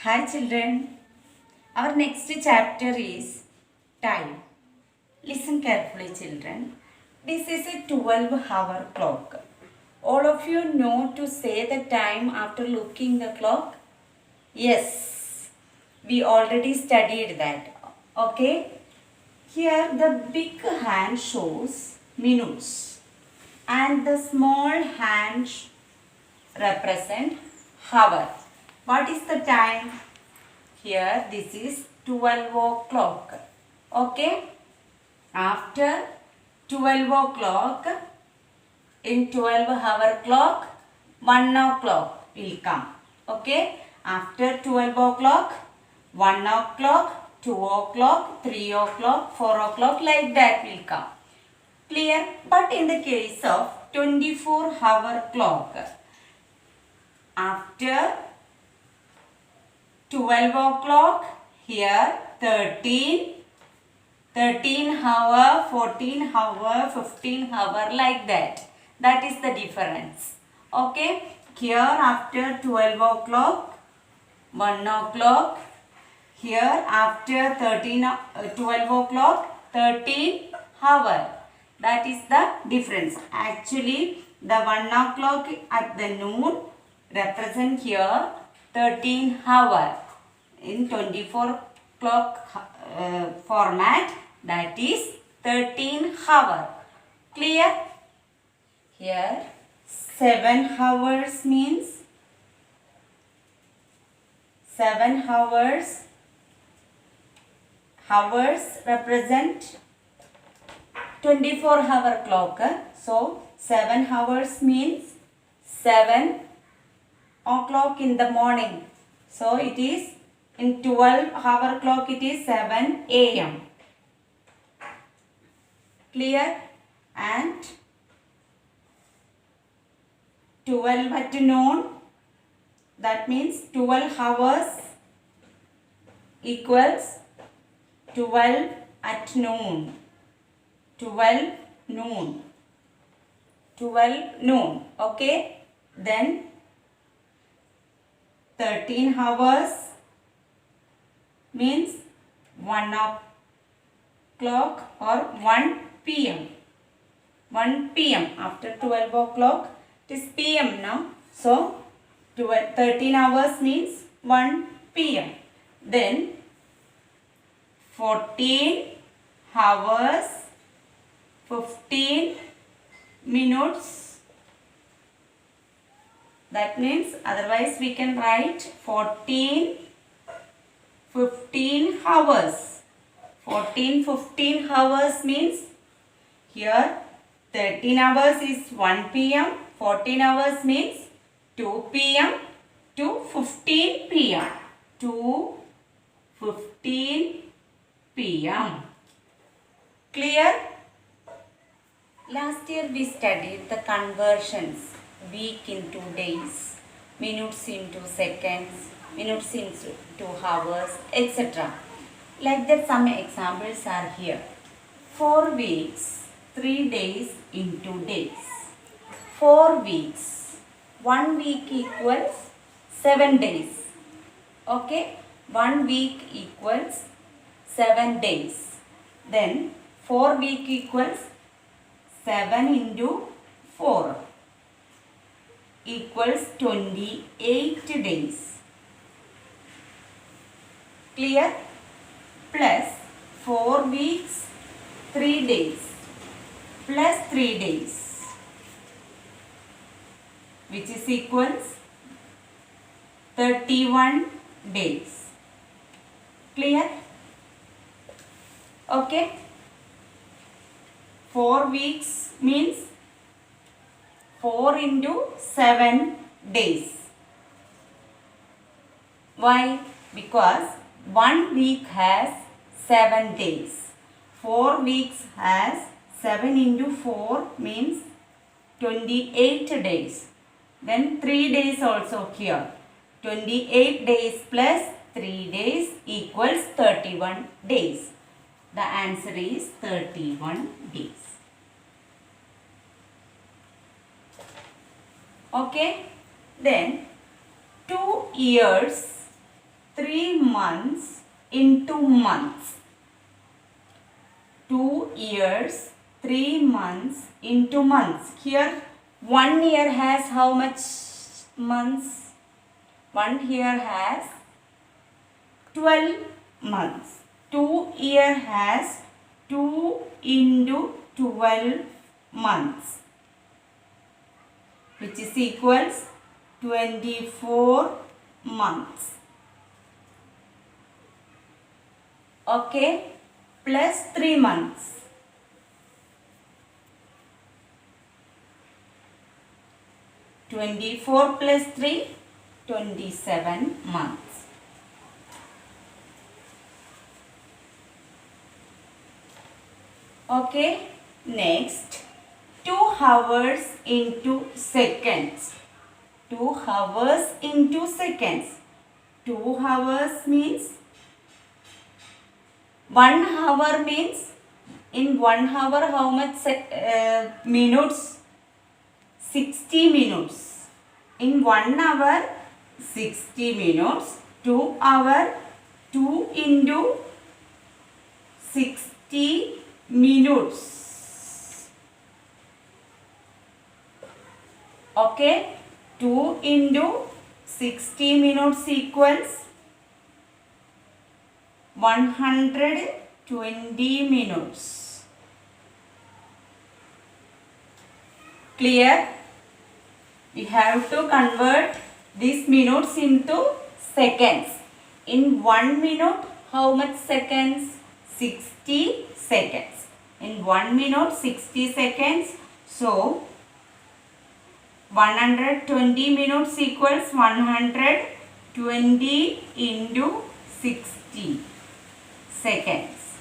Hi children. Our next chapter is time. Listen carefully children. This is a 12-hour clock. All of you know to say the time after looking the clock? Yes. We already studied that. Okay. Here the big hand shows minutes and the small hand represent hour. What is the time? Here this is 12 o'clock. Okay. After 12 o'clock, in 12-hour clock, 1 o'clock will come. Okay. After 12 o'clock, 1 o'clock, 2 o'clock, 3 o'clock, 4 o'clock, like that will come. Clear? But in the case of 24-hour clock, after 12 o'clock, here 13 hour, 14 hour, 15 hour, like that. That is the difference. Okay. Here after 12 o'clock, 1 o'clock. Here after 12 o'clock, 13 hour. That is the difference. Actually, the 1 o'clock at the noon represent here 13 hour. In 24 clock format, that is 13 hour. Clear? Here 7 hours means 7 hours. Hours represent 24-hour clock. So 7 hours means 7 o'clock in the morning. So it is in 12-hour clock, it is 7 a.m. Clear? And 12 at noon, that means 12 hours equals 12 at noon. 12 noon. 12 noon. Okay. Then 13 hours means 1 o'clock or 1 p.m. 1 p.m. After 12 o'clock, it is p.m. now. So 13 hours means 1 p.m. Then 14 hours, 15 minutes. That means otherwise we can write 15 hours. 15 hours means here 13 hours is 1 p.m. 14 hours means 2 p.m. to 15 p.m. to 15 p.m. Clear? Last year we studied the conversions. Week into days, minutes into seconds, minutes into hours, etc. Like that some examples are here. 4 weeks, 3 days into days. 4 weeks, 1 week equals 7 days. Okay, 1 week equals 7 days. Then 4 week equals 7 into 4 equals 28 days. Clear? Plus 4 weeks, 3 days plus 3 days, which is equals 31 days. Clear? Okay. 4 weeks means 4 into 7 days. Why? Because 1 week has 7 days. 4 weeks has 7 into 4 means 28 days. Then 3 days also here. 28 days plus 3 days equals 31 days. The answer is 31 days. Okay. Then 2 years 3 months into months. 2 years, 3 months into months. Here 1 year has how much months? 1 year has 12 months. 2 year has 2 into 12 months, which is equals 24 months. Okay, plus 3 months. 24 plus 3, 27 months. Okay, next 2 hours into seconds. 2 hours into seconds. 2 hours means 1 hour means in 1 hour how much minutes? 60 minutes. In 1 hour 60 minutes. 2 hour 2 into 60 minutes. Okay, 2 into 60 minutes equals 120 minutes. Clear? We have to convert these minutes into seconds. In 1 minute, how much seconds? 60 seconds. In 1 minute, 60 seconds. So, 120 minutes equals 120 into 60 seconds.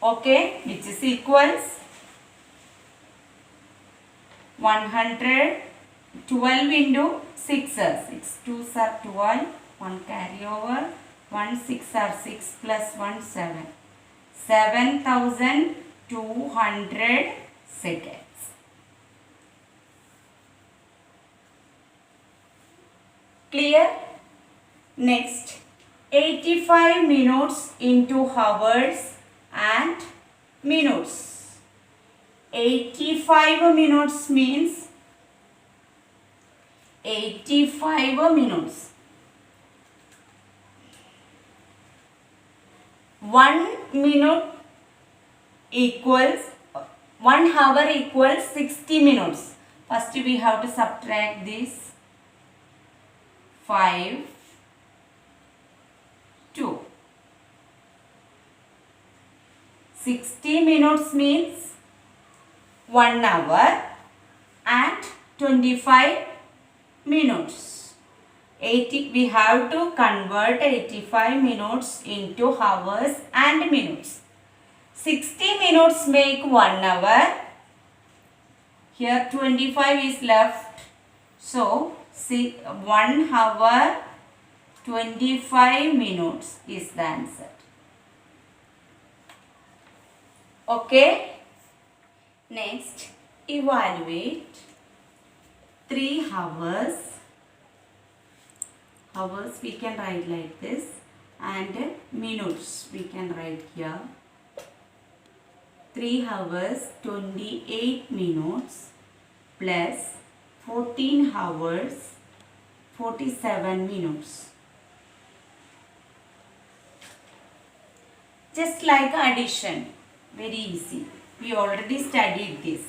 Okay, which is equals 112 into 6. 6 2s are 12. 1 carry over. 1 6 are 6 plus 1 7. 7,200 seconds. Clear? Next, 85 minutes into hours and minutes. 85 minutes means 85 minutes. 1 minute equals 1 hour equals 60 minutes. First we have to subtract this 5, 2. 60 minutes means 1 hour and 25 minutes. We have to convert 85 minutes into hours and minutes. 60 minutes make 1 hour. Here 25 is left. So, 1 hour 25 minutes is the answer. Okay. Next, evaluate 3 hours. Hours we can write like this, and minutes we can write here. 3 hours 28 minutes plus 14 hours 47 minutes. Just like addition, very easy. We already studied this.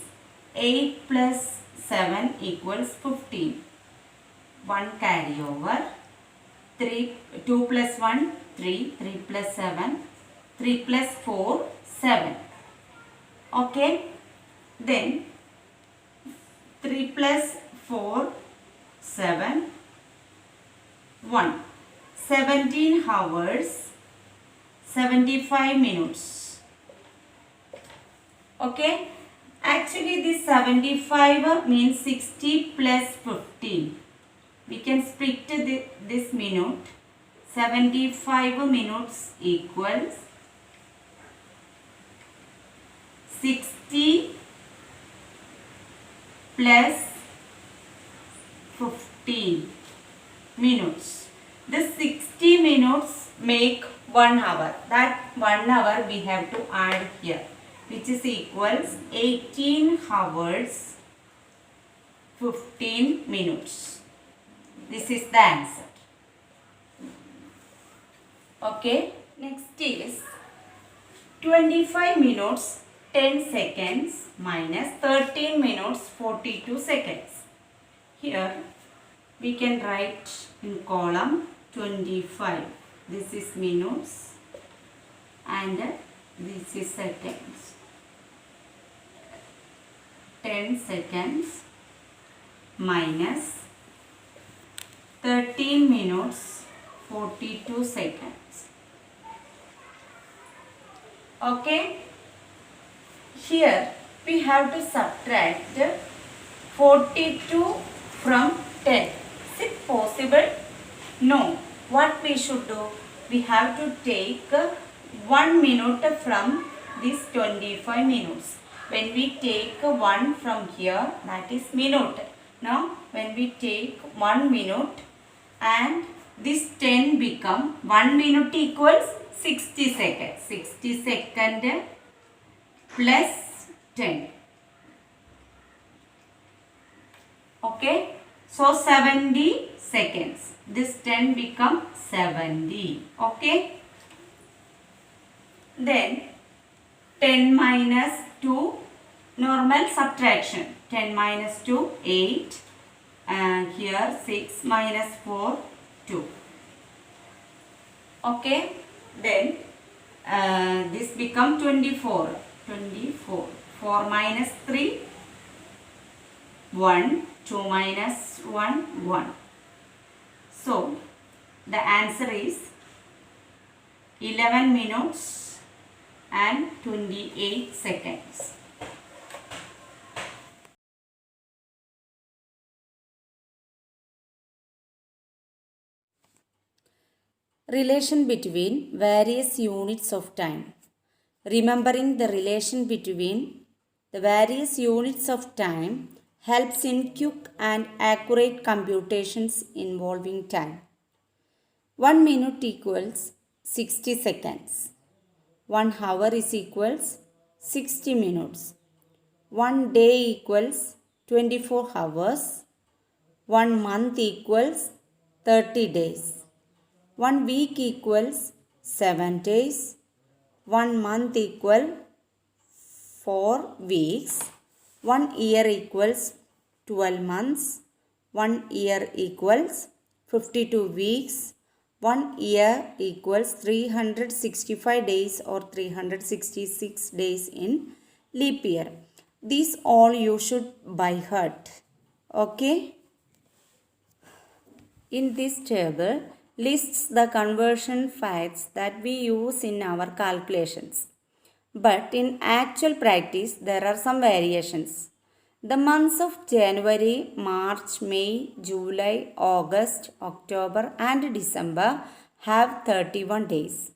8 plus 7 equals 15. 1 carry over. 2 plus 1, 3. 3 plus 7. 3 plus 4, 7. Okay. Then 3 plus 4, 7. 1. 17 hours, 75 minutes. Okay, actually this 75 means 60 plus 15. We can split this minute. 75 minutes equals 60 plus 15 minutes. The 60 minutes make 1 hour. That 1 hour we have to add here, which is equals 18 hours 15 minutes. This is the answer. Okay. Next is 25 minutes 10 seconds minus 13 minutes 42 seconds. Here we can write in column 25. This is minutes and this is seconds. 10 seconds minus 13 minutes 42 seconds. Okay. Here we have to subtract 42 from 10. Is it possible? No. What we should do? We have to take 1 minute from this 25 minutes. When we take 1 from here, that is minute. Now when we take 1 minute and this 10 become 1 minute equals 60 seconds. 60 second plus 10. Okay. So 70 seconds. This 10 become 70. Okay. Then 10 minus 2, normal subtraction. 10 minus 2, 8. And here 6 minus 4, 2. Okay. Then this become 24. 24. 4 minus 3, 1. 2 minus 1, 1. So the answer is 11 minutes and 28 seconds. Relation between various units of time. Remembering the relation between the various units of time helps in quick and accurate computations involving time. 1 minute equals 60 seconds. 1 hour is equals 60 minutes. 1 day equals 24 hours. 1 month equals 30 days. 1 week equals 7 days. 1 month equals 4 weeks. 1 year equals 12 months. 1 year equals 52 weeks. 1 year equals 365 days or 366 days in leap year. These all you should by heart. Okay. In this table lists the conversion facts that we use in our calculations. But in actual practice, there are some variations. The months of January, March, May, July, August, October and December have 31 days.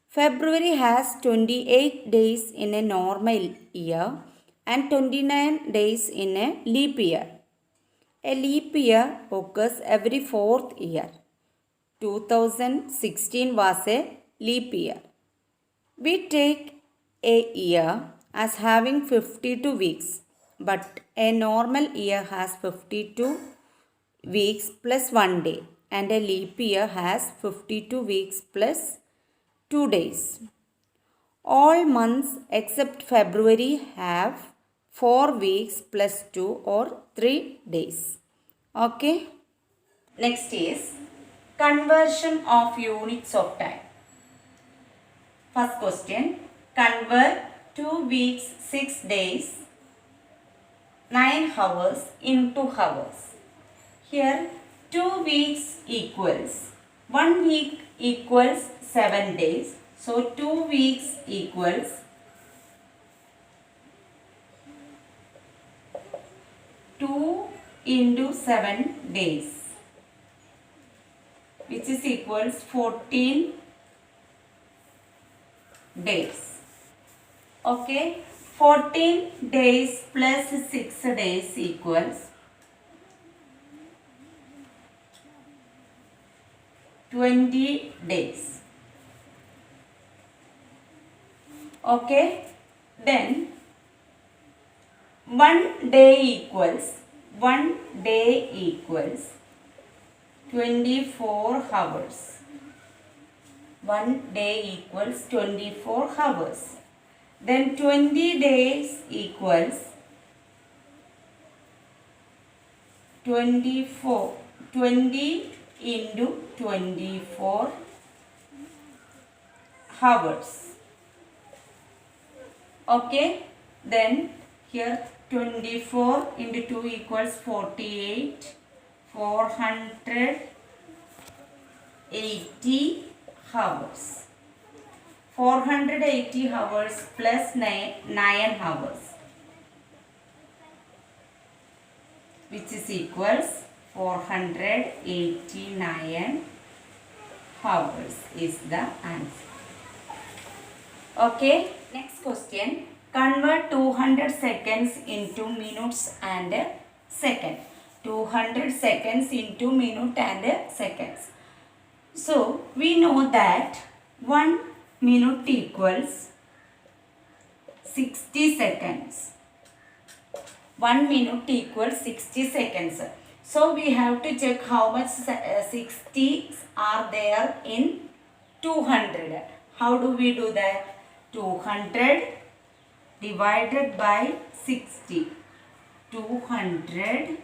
February has 28 days in a normal year and 29 days in a leap year. A leap year occurs every 4th year. 2016 was a leap year. We take a year as having 52 weeks, but a normal year has 52 weeks plus 1 day, and a leap year has 52 weeks plus 2 days. All months except February have 4 weeks plus 2 or 3 days. Okay. Next is conversion of units of time. First question. Convert 2 weeks 6 days 9 hours into hours. Here 2 weeks equals 1 week equals 7 days. So 2 weeks equals 2 into 7 days, which is equals 14 days. Okay, 14 days plus 6 days equals 20 days. Okay, then 1 day equals 24 hours. 1 day equals 24 hours. Then 20 days equals 24. 20 into 24 hours. Okay, then here 24 into 2 equals 48. 480 hours. 480 hours plus 9 hours, which is equals 489 hours is the answer. Okay, next question. Convert 200 seconds into minutes and seconds. 200 seconds into minute and seconds. So, we know that 1 minute equals 60 seconds. 1 minute equals 60 seconds. So, we have to check how much 60s are there in 200. How do we do that? 200 divided by 60. 200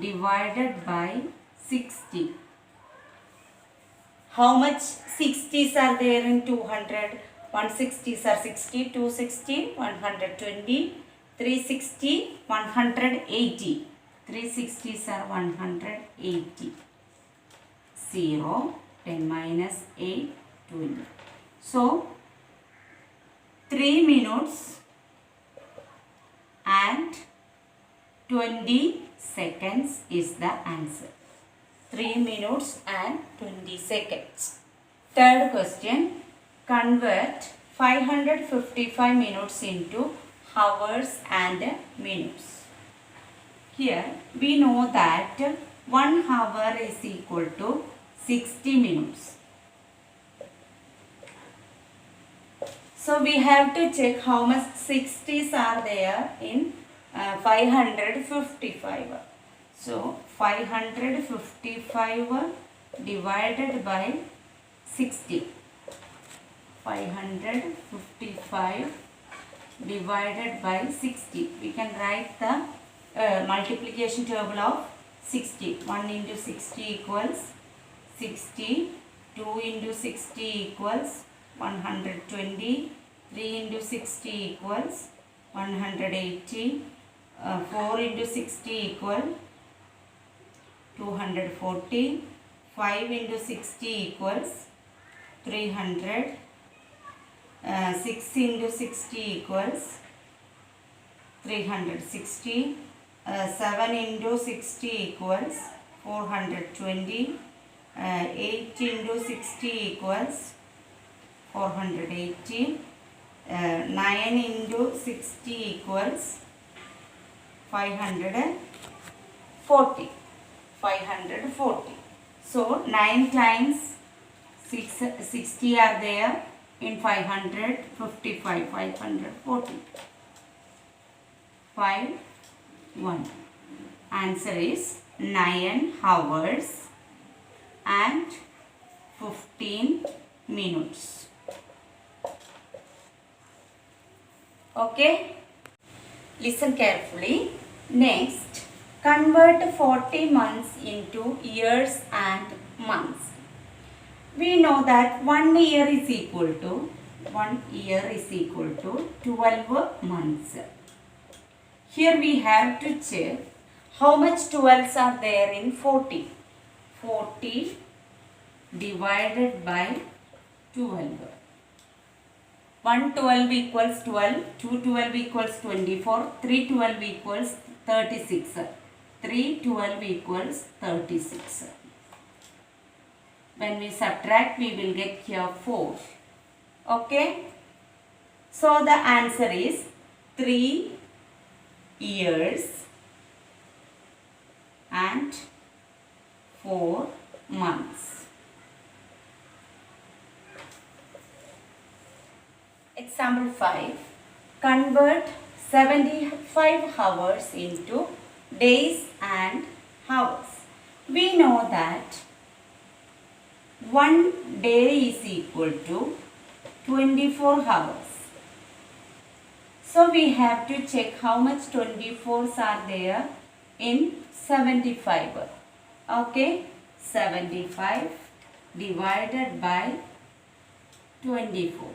divided by 60. How much 60s are there in 200? 160s are 60, 260, 120, 360, 180. 360s are 180. 0, 10 minus 8, 20. So, 3 minutes and 20 seconds is the answer. 3 minutes and 20 seconds. Third question. Convert 555 minutes into hours and minutes. Here we know that 1 hour is equal to 60 minutes. So we have to check how much 60s are there in 555. So 555 divided by 60. 555 divided by 60. We can write the multiplication table of 60. 1 into 60 equals 60. 2 into 60 equals 120. 3 into 60 equals 180. 4 into 60 equal 240. 5 into 60 equals 300. 6 into 60 equals 360. 7 into 60 equals 420. 8 into 60 equals 480. 9 into 60 equals 540. 540. So 9 times 60 are there in 555. 540. 5 1. Answer is 9 hours and 15 minutes. Okay, listen carefully. Next, convert 40 months into years and months. We know that 1 year is equal to 12 months. Here we have to check how much 12s are there in 40. 40 divided by 12. 1 12 equals 12, 2 12 equals 24, 3 12 equals 36. 3 12 equals 36. When we subtract, we will get here 4. Okay. So the answer is 3 years and 4 months. Example 5. Convert 75 hours into days and hours. We know that 1 day is equal to 24 hours. So we have to check how much 24s are there in 75. Okay, 75 divided by 24.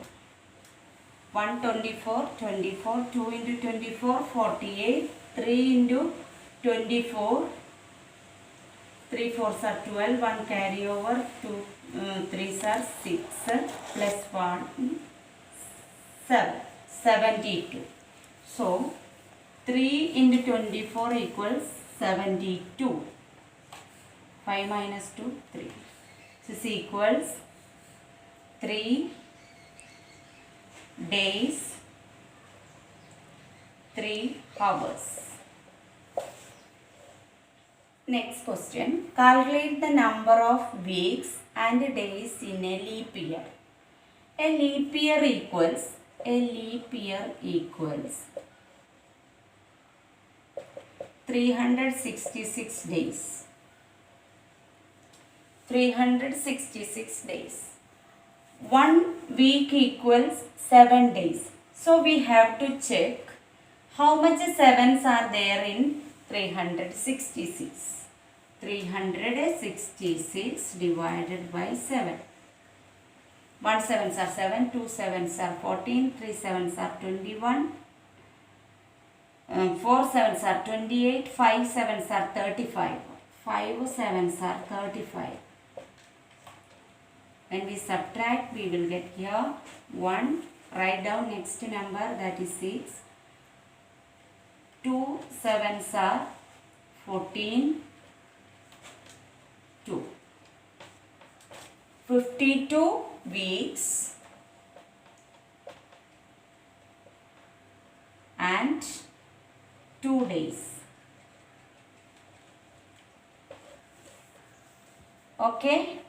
124, 24, 2 into 24, 48, 3 into 24, 3 fours are 12, 1 carry over, 2 3s are 6, plus 1, 7, 72. So, 3 into 24 equals 72. 5 minus 2, 3. This equals 3 days, 3 hours. Next question. Calculate the number of weeks and days in a leap year. A leap year equals 366 days. 366 days. 1 week equals 7 days. So we have to check how much 7s are there in 366. 366 divided by 7. 1 7s are 7, 2 7s are 14, 3 7s are 21, 4 7s are 28, 5 7s are 35. 5 7s are 35. When we subtract, we will get here 1. Write down next number, that is 6. 2 7s are 14. 2. 52 weeks and 2 days. Okay.